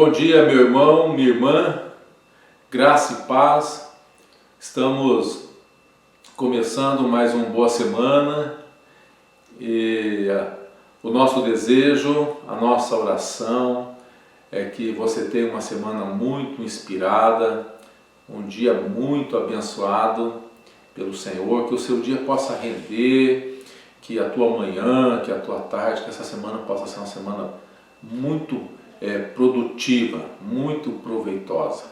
Bom dia, meu irmão, minha irmã, graça e paz. Estamos começando mais uma boa semana e o nosso desejo, a nossa oração é que você tenha uma semana muito inspirada, um dia muito abençoado pelo Senhor, que o seu dia possa render, que a tua manhã, que a tua tarde, que essa semana possa ser uma semana muito produtiva, muito proveitosa.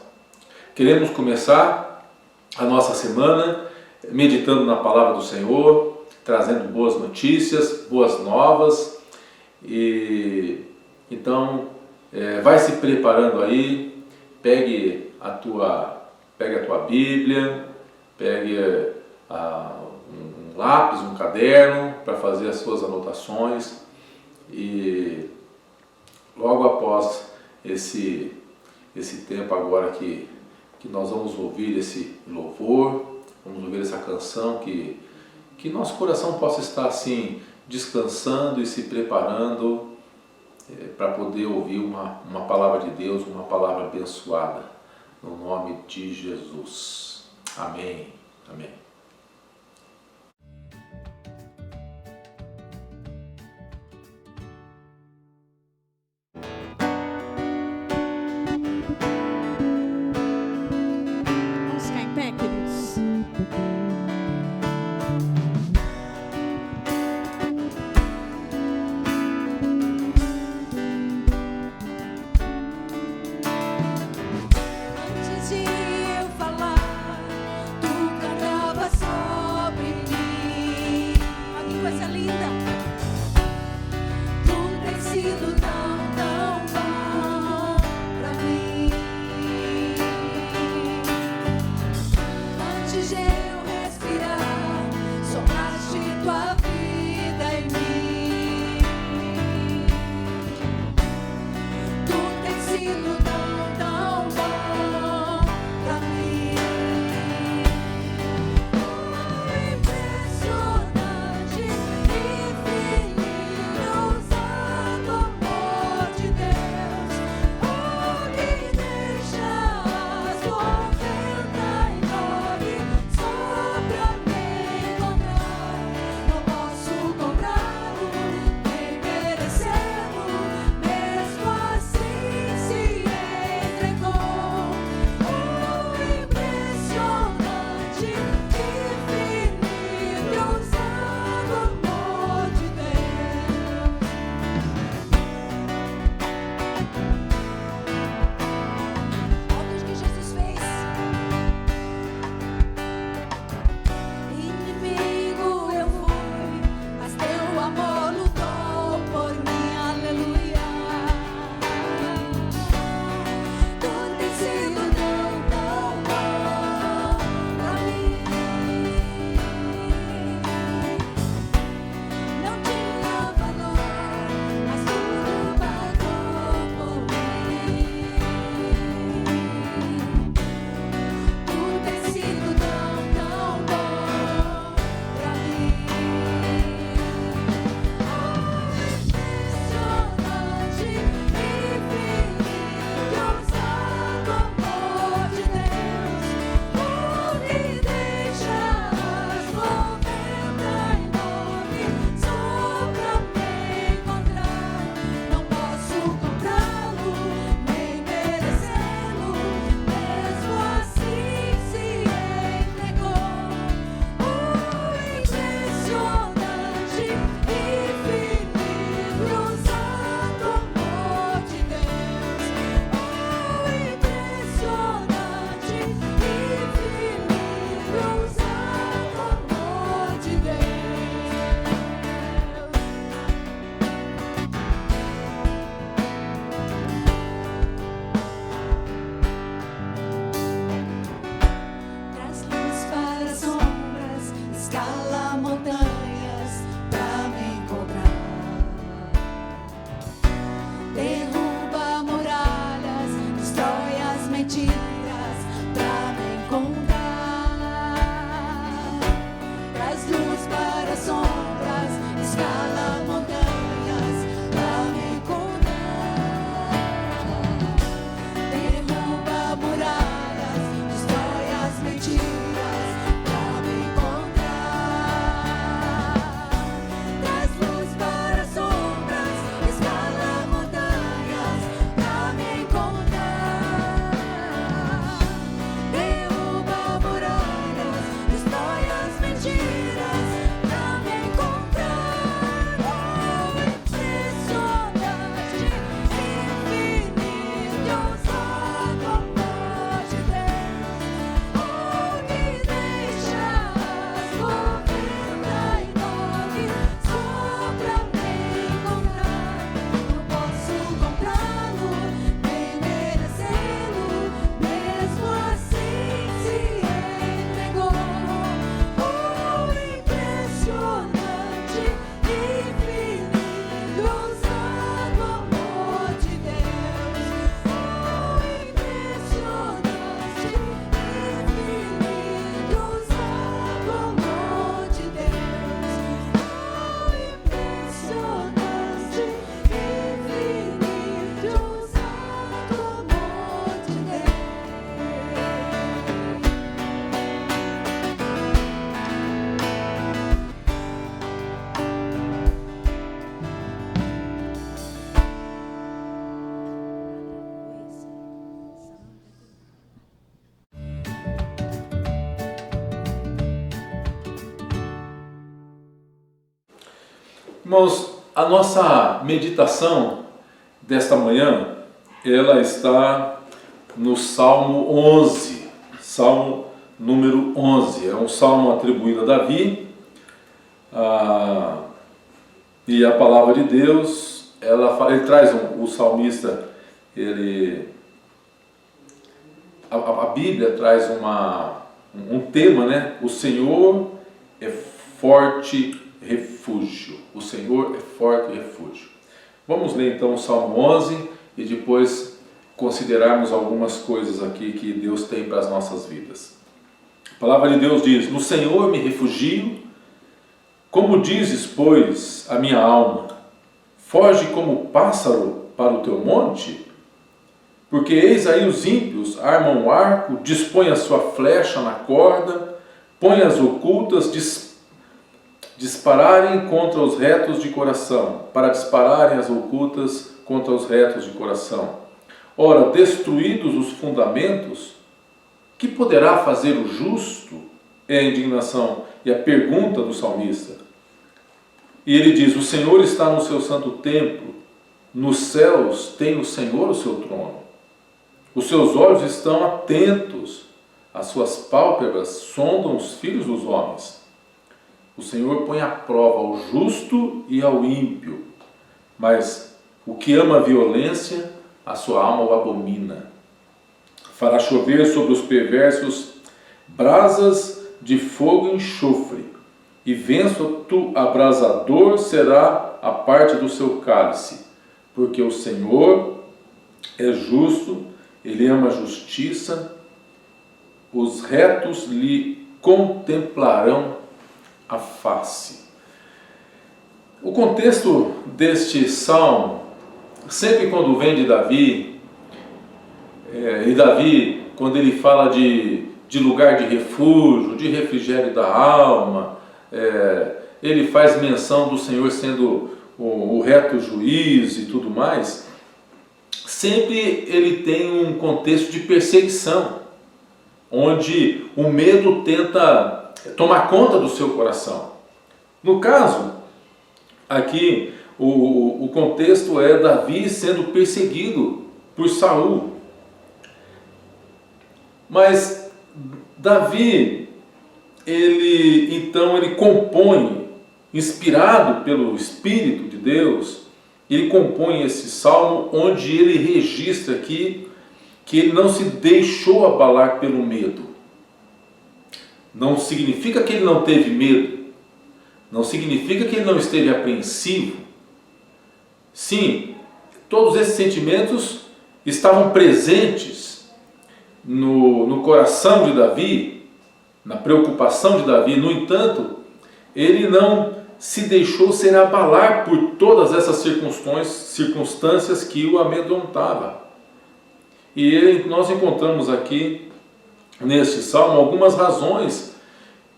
Queremos começar a nossa semana meditando na palavra do Senhor, trazendo boas notícias, boas novas. E então vai se preparando aí, pegue a tua Bíblia, pegue um lápis, um caderno para fazer as suas anotações e logo após esse tempo agora que nós vamos ouvir esse louvor, vamos ouvir essa canção, que nosso coração possa estar assim descansando e se preparando para poder ouvir uma palavra de Deus, uma palavra abençoada, no nome de Jesus. Amém. Amém. Antes de eu falar, tu cantava Irmãos, a nossa meditação desta manhã, ela está no Salmo 11, Salmo número 11. É um salmo atribuído a Davi, e a palavra de Deus, ele traz o salmista, a Bíblia traz um tema, né? O Senhor é forte refúgio. O Senhor é forte refúgio. Vamos ler então o Salmo 11 e depois considerarmos algumas coisas aqui que Deus tem para as nossas vidas. A palavra de Deus diz: no Senhor me refugio, como dizes, pois, a minha alma, foge como pássaro para o teu monte? Porque eis aí os ímpios armam o arco, dispõem a sua flecha na corda, põem as ocultas, dispararem contra os retos de coração, para dispararem as ocultas contra os retos de coração. Ora, destruídos os fundamentos, que poderá fazer o justo? É a indignação e a pergunta do salmista. E ele diz: o Senhor está no seu santo templo, nos céus tem o Senhor o seu trono. Os seus olhos estão atentos, as suas pálpebras sondam os filhos dos homens. O Senhor põe à prova ao justo e ao ímpio, mas o que ama a violência, a sua alma o abomina. Fará chover sobre os perversos brasas de fogo e enxofre, e vento abrasador será a parte do seu cálice, porque o Senhor é justo, Ele ama a justiça, os retos lhe contemplarão a face. O contexto deste salmo, sempre quando vem de Davi, e Davi, quando ele fala de lugar de refúgio, de refrigério da alma, ele faz menção do Senhor sendo o reto juiz e tudo mais. Sempre ele tem um contexto de perseguição, onde o medo tenta tomar conta do seu coração. No caso, aqui, o contexto é Davi sendo perseguido por Saul. Mas Davi, ele compõe, inspirado pelo Espírito de Deus, ele compõe esse salmo onde ele registra aqui que ele não se deixou abalar pelo medo. Não significa que ele não teve medo, não significa que ele não esteve apreensivo. Sim, todos esses sentimentos estavam presentes no coração de Davi, na preocupação de Davi. No entanto, ele não se deixou ser abalar por todas essas circunstâncias que o amedrontavam. E nós encontramos aqui, neste salmo, algumas razões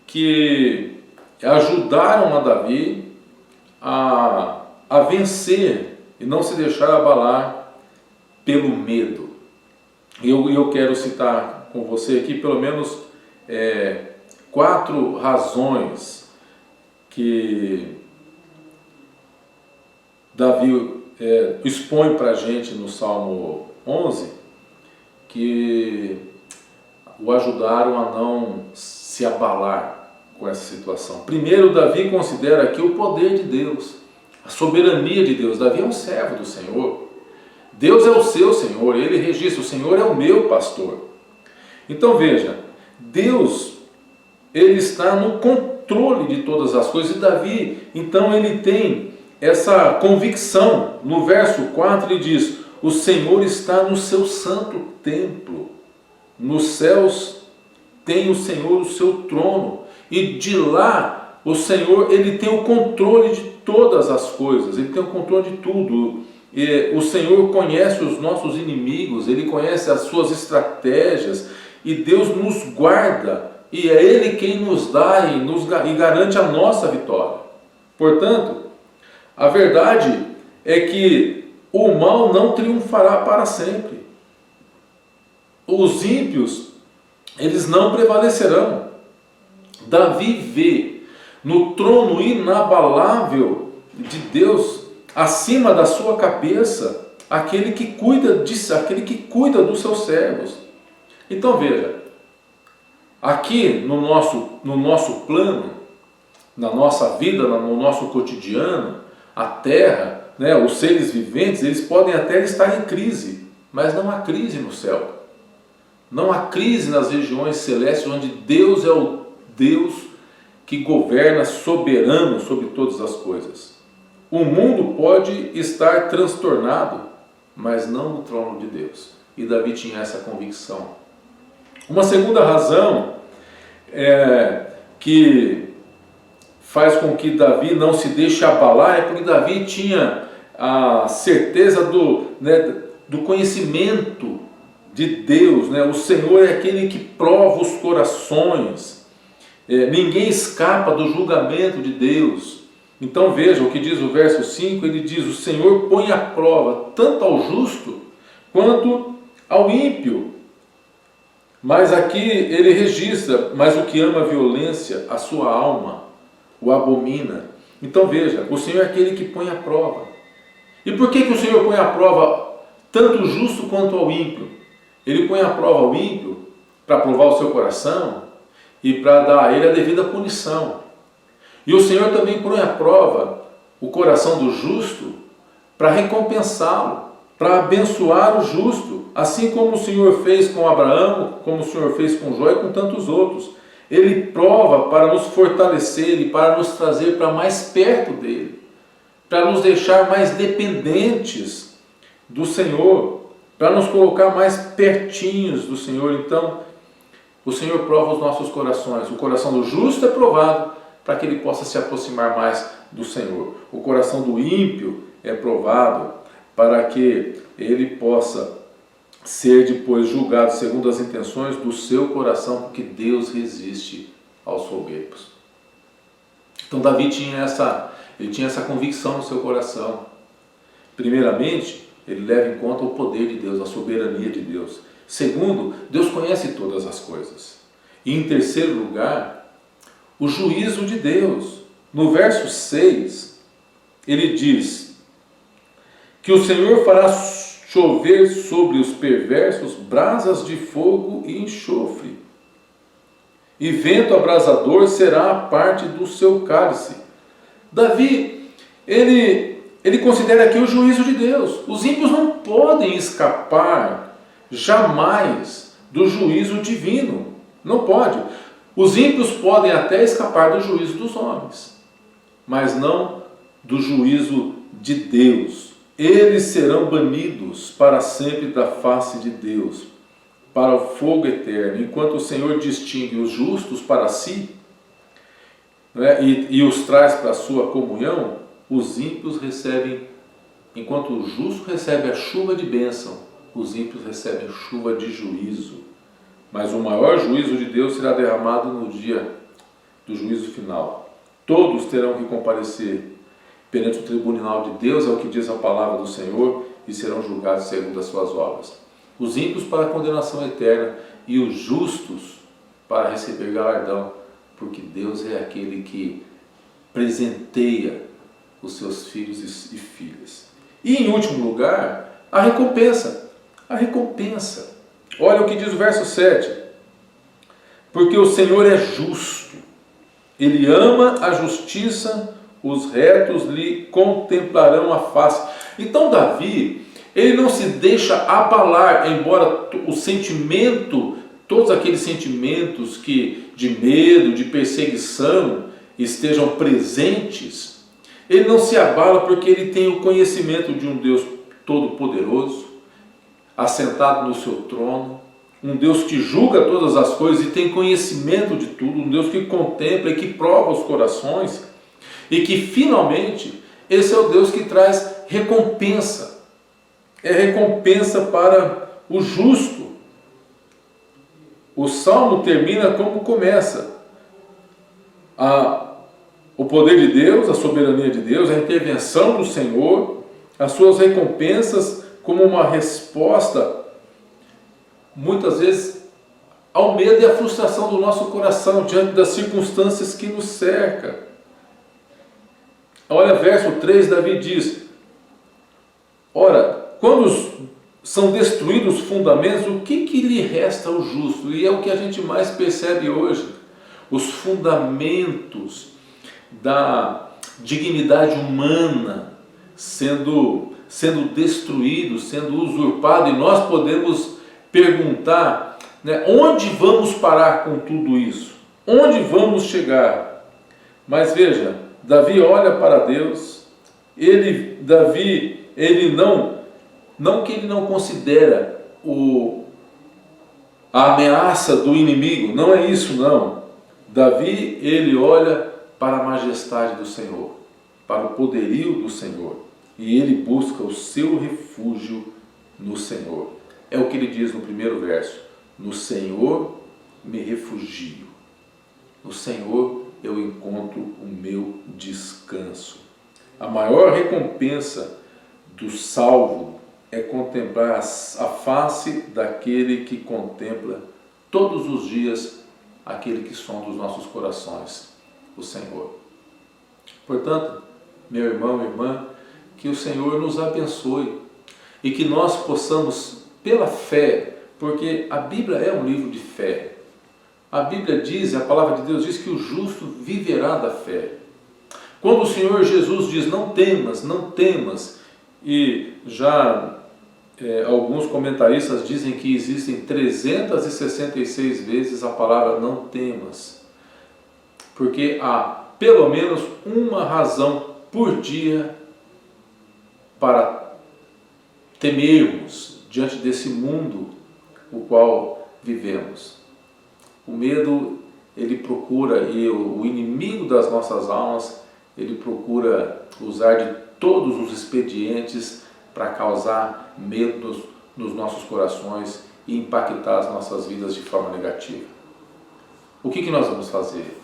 que ajudaram a Davi a vencer e não se deixar abalar pelo medo. E eu quero citar com você aqui pelo menos 4 razões que Davi expõe para a gente no Salmo 11, que o ajudaram a não se abalar com essa situação. Primeiro, Davi considera aqui o poder de Deus, a soberania de Deus. Davi é um servo do Senhor. Deus é o seu Senhor, ele registra: o Senhor é o meu pastor. Então veja, Deus, ele está no controle de todas as coisas. E Davi, então, ele tem essa convicção. No verso 4 ele diz: o Senhor está no seu santo templo, nos céus tem o Senhor o seu trono, e de lá o Senhor, ele tem o controle de todas as coisas, ele tem o controle de tudo. E o Senhor conhece os nossos inimigos, ele conhece as suas estratégias, e Deus nos guarda, e é Ele quem nos dá e garante a nossa vitória. Portanto, a verdade é que o mal não triunfará para sempre. Os ímpios, eles não prevalecerão. Davi vê no trono inabalável de Deus acima da sua cabeça aquele que cuida dos seus servos. Então veja, aqui no nosso plano, na nossa vida, no nosso cotidiano, a terra, né, os seres viventes, eles podem até estar em crise, mas não há crise no céu. Não há crise nas regiões celestes, onde Deus é o Deus que governa soberano sobre todas as coisas. O mundo pode estar transtornado, mas não no trono de Deus. E Davi tinha essa convicção. Uma segunda razão que faz com que Davi não se deixe abalar é porque Davi tinha a certeza do conhecimento de Deus, né? O Senhor é aquele que prova os corações. Ninguém escapa do julgamento de Deus. Então veja o que diz o verso 5, ele diz: o Senhor põe à prova tanto ao justo quanto ao ímpio. Mas aqui ele registra: mas o que ama a violência, a sua alma o abomina. Então veja, o Senhor é aquele que põe à prova. E por que o Senhor põe à prova tanto o justo quanto ao ímpio? Ele põe à prova ao ímpio para provar o seu coração e para dar a ele a devida punição. E o Senhor também põe à prova o coração do justo para recompensá-lo, para abençoar o justo, assim como o Senhor fez com Abraão, como o Senhor fez com Jó e com tantos outros. Ele prova para nos fortalecer e para nos trazer para mais perto dele, para nos deixar mais dependentes do Senhor, para nos colocar mais pertinhos do Senhor. Então, o Senhor prova os nossos corações. O coração do justo é provado para que ele possa se aproximar mais do Senhor. O coração do ímpio é provado para que ele possa ser depois julgado segundo as intenções do seu coração, porque Deus resiste aos soberbos. Então Davi tinha essa convicção no seu coração. Primeiramente, ele leva em conta o poder de Deus, a soberania de Deus. Segundo, Deus conhece todas as coisas. E em terceiro lugar, o juízo de Deus. No verso 6, ele diz que o Senhor fará chover sobre os perversos brasas de fogo e enxofre, e vento abrasador será a parte do seu cálice. Davi, ele considera aqui o juízo de Deus. Os ímpios não podem escapar jamais do juízo divino. Não pode. Os ímpios podem até escapar do juízo dos homens, mas não do juízo de Deus. Eles serão banidos para sempre da face de Deus, para o fogo eterno. Enquanto o Senhor distingue os justos para si, né, e os traz para a sua comunhão, os ímpios recebem, enquanto o justo recebe a chuva de bênção, os ímpios recebem chuva de juízo. Mas o maior juízo de Deus será derramado no dia do juízo final. Todos terão que comparecer perante o tribunal de Deus, é o que diz a palavra do Senhor, e serão julgados segundo as suas obras. Os ímpios para a condenação eterna e os justos para receber galardão, porque Deus é aquele que presenteia os seus filhos e filhas. E em último lugar, a recompensa. A recompensa. Olha o que diz o verso 7. Porque o Senhor é justo, Ele ama a justiça, os retos lhe contemplarão a face. Então Davi, ele não se deixa abalar, embora o sentimento, todos aqueles sentimentos de medo, de perseguição estejam presentes, ele não se abala porque ele tem o conhecimento de um Deus todo-poderoso, assentado no seu trono, um Deus que julga todas as coisas e tem conhecimento de tudo, um Deus que contempla e que prova os corações, e que finalmente esse é o Deus que traz recompensa. É recompensa para o justo. O Salmo termina como começa. O poder de Deus, a soberania de Deus, a intervenção do Senhor, as suas recompensas como uma resposta, muitas vezes, ao medo e à frustração do nosso coração diante das circunstâncias que nos cercam. Olha, verso 3, Davi diz: ora, quando são destruídos os fundamentos, o que lhe resta ao justo? E é o que a gente mais percebe hoje. Os fundamentos da dignidade humana sendo destruídos, sendo usurpados, e nós podemos perguntar, né, onde vamos parar com tudo isso? Onde vamos chegar? Mas veja, Davi olha para Deus, Davi não que ele não considera a ameaça do inimigo, não é isso não. Davi, ele olha para a majestade do Senhor, para o poderio do Senhor, e ele busca o seu refúgio no Senhor. É o que ele diz no primeiro verso: no Senhor me refugio, no Senhor eu encontro o meu descanso. A maior recompensa do salvo é contemplar a face daquele que contempla todos os dias aquele que sonda os nossos corações, o Senhor. Portanto, meu irmão e irmã, que o Senhor nos abençoe e que nós possamos, pela fé, porque a Bíblia é um livro de fé. A Bíblia diz, a palavra de Deus diz que o justo viverá da fé. Quando o Senhor Jesus diz: não temas, não temas, e já alguns comentaristas dizem que existem 366 vezes a palavra não temas, porque há pelo menos uma razão por dia para temermos diante desse mundo o qual vivemos. O medo, ele procura, e o inimigo das nossas almas, ele procura usar de todos os expedientes para causar medo nos nossos corações e impactar as nossas vidas de forma negativa. O que nós vamos fazer?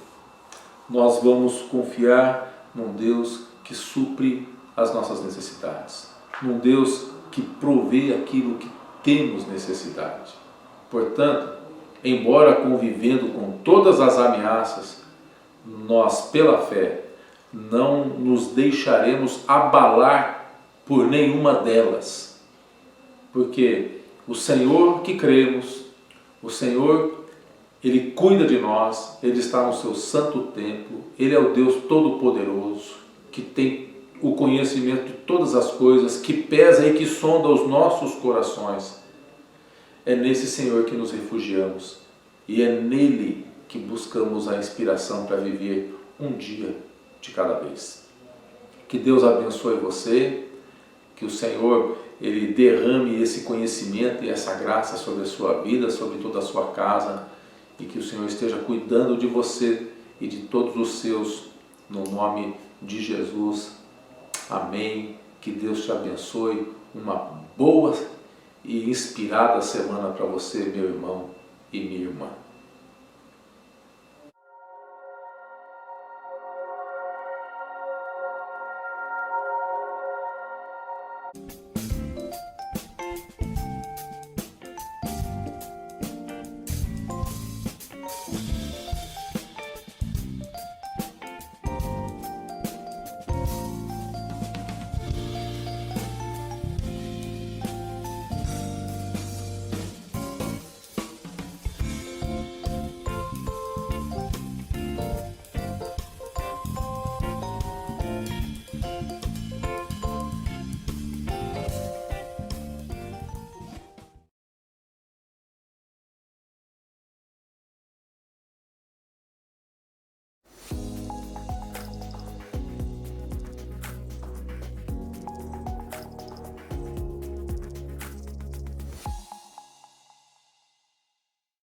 Nós vamos confiar num Deus que supre as nossas necessidades, num Deus que provê aquilo que temos necessidade. Portanto, embora convivendo com todas as ameaças, nós, pela fé, não nos deixaremos abalar por nenhuma delas, porque o Senhor que cremos, o Senhor, Ele cuida de nós, Ele está no seu santo templo, Ele é o Deus Todo-Poderoso, que tem o conhecimento de todas as coisas, que pesa e que sonda os nossos corações. É nesse Senhor que nos refugiamos e é nele que buscamos a inspiração para viver um dia de cada vez. Que Deus abençoe você, que o Senhor, Ele derrame esse conhecimento e essa graça sobre a sua vida, sobre toda a sua casa, e que o Senhor esteja cuidando de você e de todos os seus, no nome de Jesus. Amém. Que Deus te abençoe. Uma boa e inspirada semana para você, meu irmão e minha irmã.